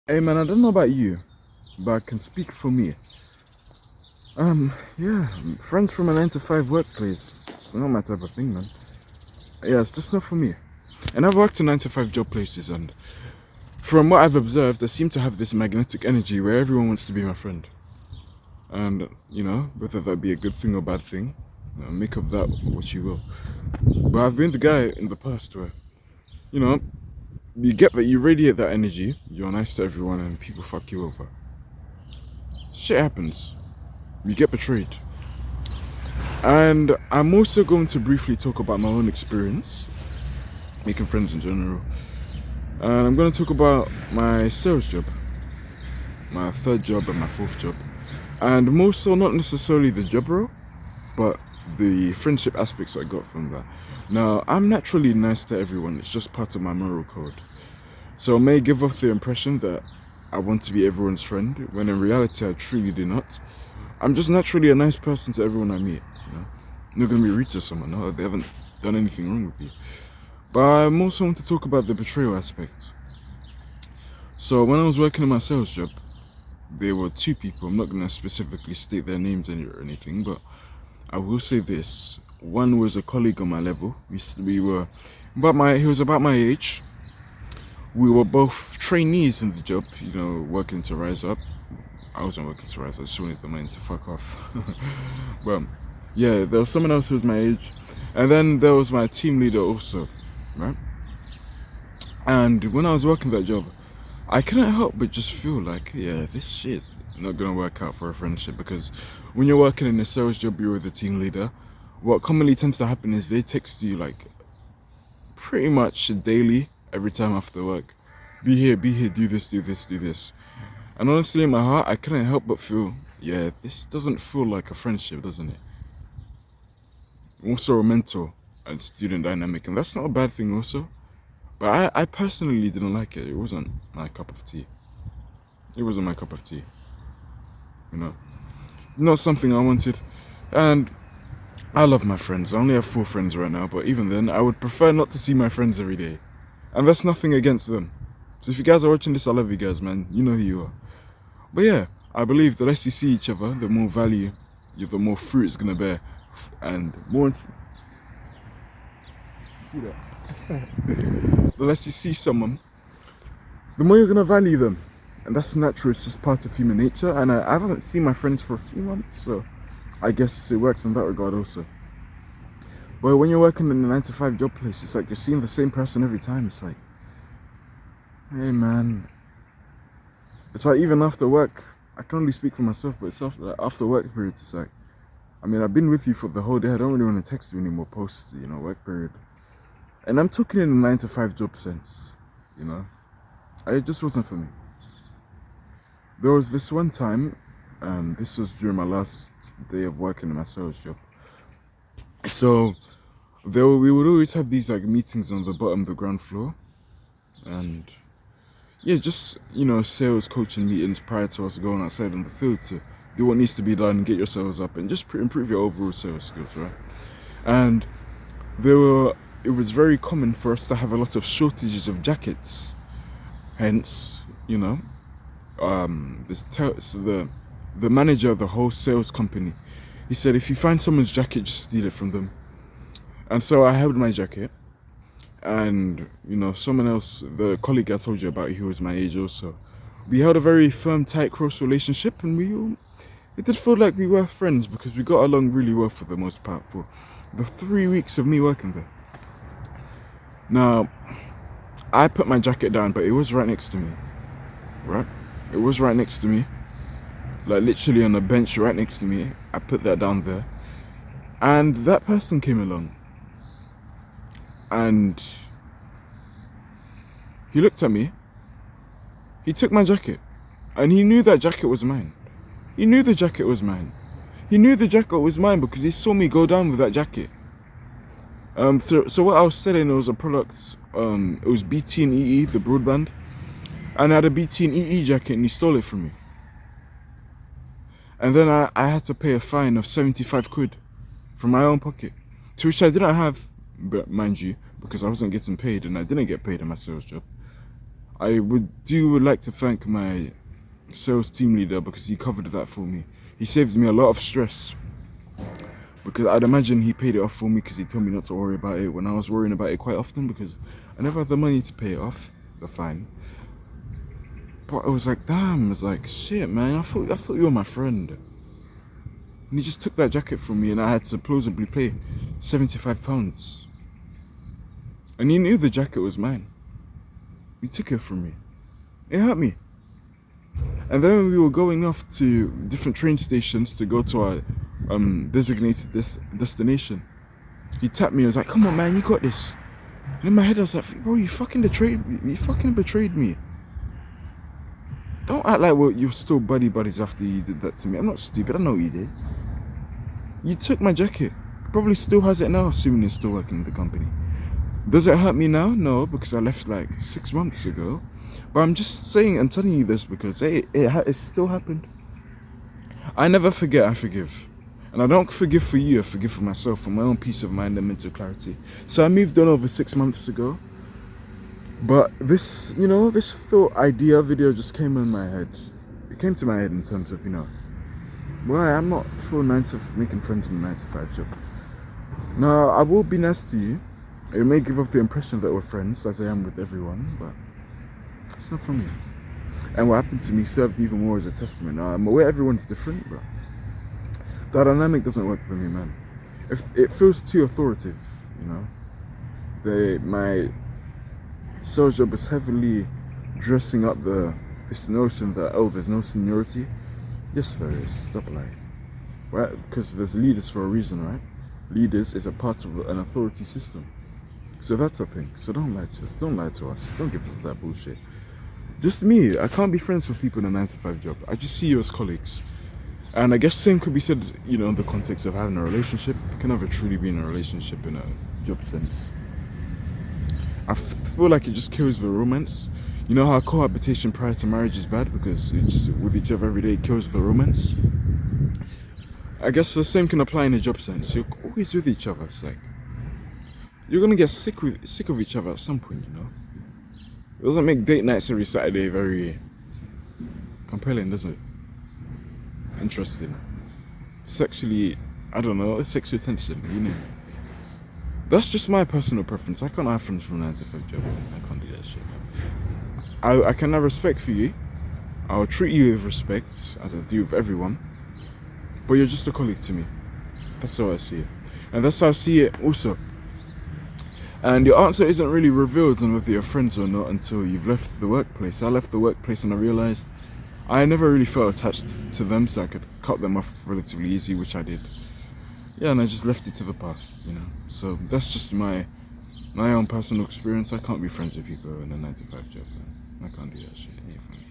Hey man, I don't know about you, but I can speak for me. Yeah, friends from a 9 to 5 workplace. It's not my type of thing, man. Yeah, it's just not for me. And I've worked in 9 to 5 job places, and from what I've observed, I seem to have this magnetic energy where everyone wants to be my friend. And whether that be a good thing or bad thing, make of that what you will. But I've been the guy in the past where, you know, you get that you radiate that energy, you're nice to everyone, and people fuck you over. Shit happens. You get betrayed. And I'm also going to briefly talk about my own experience making friends in general. And I'm going to talk about my sales job, my third job, and my fourth job. And more so, not necessarily the job role, but the friendship aspects I got from that. Now, I'm naturally nice to everyone, it's just part of my moral code. So I may give off the impression that I want to be everyone's friend, when in reality I truly do not. I'm just naturally a nice person to everyone I meet. I'm not going to be rude to someone, no, they haven't done anything wrong with you. But I'm also want to talk about the betrayal aspect. So when I was working in my sales job, there were two people. I'm not going to specifically state their names or anything, but I will say this. One was a colleague on my level. We were he was about my age. We were both trainees in the job, working to rise up. I wasn't working to rise, I just wanted the money to fuck off. But yeah, there was someone else who was my age. And then there was my team leader also, right? And when I was working that job, I couldn't help but just feel like, yeah, this shit's not gonna work out for a friendship, because when you're working in a sales job, you're with a team leader. What commonly tends to happen is they text you like pretty much daily, every time after work. Be here, do this, do this, do this. And honestly, in my heart, I couldn't help but feel, yeah, this doesn't feel like a friendship, doesn't it? Also a mentor and student dynamic, and that's not a bad thing also. But I personally didn't like it. It wasn't my cup of tea. It wasn't my cup of tea. You know, not something I wanted. And I love my friends. I only have 4 friends right now, but even then, I would prefer not to see my friends every day. And that's nothing against them. So if you guys are watching this, I love you guys, man. You know who you are. But yeah, I believe the less you see each other, the more value, the more fruit it's gonna bear, and more. See that? The less you see someone, the more you're gonna value them, and that's natural. It's just part of human nature. And I haven't seen my friends for a few months, so I guess it works in that regard also. But when you're working in a 9 to 5 job place, it's like you're seeing the same person every time. It's like, hey man, it's like even after work, I can only speak for myself, but it's after work periods, it's like, I mean, I've been with you for the whole day. I don't really want to text you anymore post, work period. And I'm talking in a 9 to 5 job sense, It just wasn't for me. There was this one time, this was during my last day of working in my sales job. So we would always have these like meetings on the bottom of the ground floor, and yeah, just sales coaching meetings prior to us going outside on the field to do what needs to be done, get your sales up, and just improve your overall sales skills, right? And it was very common for us to have a lot of shortages of jackets. Hence, so the manager of the whole sales company, he said, if you find someone's jacket, just steal it from them. And so I held my jacket, and someone else, the colleague I told you about, who was my age also, we held a very firm, tight, close relationship, and it did feel like we were friends because we got along really well for the most part for the 3 weeks of me working there. Now, I put my jacket down, but it was right next to me, right? It was right next to me, like literally on a bench right next to me. I put that down there, and that person came along, and he looked at me, he took my jacket, and he knew that jacket was mine. He knew the jacket was mine. He knew the jacket was mine because he saw me go down with that jacket. So what I was selling, it was a product, it was BT and EE, the broadband, and I had a BT and EE jacket, and he stole it from me. And then I had to pay a fine of 75 quid from my own pocket, to which I didn't have, but mind you, because I wasn't getting paid, and I didn't get paid in my sales job. would like to thank my sales team leader because he covered that for me. He saved me a lot of stress because I'd imagine he paid it off for me because he told me not to worry about it when I was worrying about it quite often because I never had the money to pay it off, the fine. But I was like, damn, I was like, shit, man, I thought you were my friend. And he just took that jacket from me and I had to plausibly pay £75. And he knew the jacket was mine. He took it from me. It hurt me. And then when we were going off to different train stations to go to our designated destination, he tapped me and was like, come on, man, you got this. And in my head I was like, bro, you fucking betrayed me. Don't act like you're still buddies after you did that to me. I'm not stupid, I know what you did. You took my jacket. Probably still has it now, assuming you're still working in the company. Does it hurt me now? No, because I left like 6 months ago. But I'm just saying and telling you this because it still happened. I never forget, I forgive. And I don't forgive for you, I forgive for myself, for my own peace of mind and mental clarity. So I moved on over 6 months ago. But this thought idea video just came in my head. It came to my head in terms of, why I'm not for making friends in a 9 to 5 job. Now, I will be nice to you. It may give off the impression that we're friends, as I am with everyone, but it's not for me. And what happened to me served even more as a testament. Now, I'm aware everyone's different, but that dynamic doesn't work for me, man. If it feels too authoritative, my sales job is heavily dressing up this notion that, there's no seniority. Yes, there is. Stop lying. Right? Because there's leaders for a reason, right? Leaders is a part of an authority system. So that's a thing. So don't lie to us. Don't lie to us. Don't give us that bullshit. Just me. I can't be friends with people in a 9 to 5 job. I just see you as colleagues. And I guess same could be said, in the context of having a relationship. You can never truly be in a relationship in a job sense. I feel like it just kills the romance. You know how cohabitation prior to marriage is bad because it's with each other every day, it kills the romance. I guess the same can apply in a job sense. You're always with each other. It's like you're gonna get sick of each other at some point. It doesn't make date nights every Saturday very compelling, does it? Interesting. Sexually, I don't know. Sexual tension, That's just my personal preference. I can't have friends from 9 to 5 job. I can't do that shit. I can have respect for you. I'll treat you with respect, as I do with everyone. But you're just a colleague to me. That's how I see it. And that's how I see it also. And your answer isn't really revealed on whether you're friends or not until you've left the workplace. I left the workplace and I realised I never really felt attached to them, so I could cut them off relatively easy, which I did. Yeah, and I just left it to the past, So that's just my own personal experience. I can't be friends with people in a 9 to 5 job. Man. I can't do that shit. It ain't funny.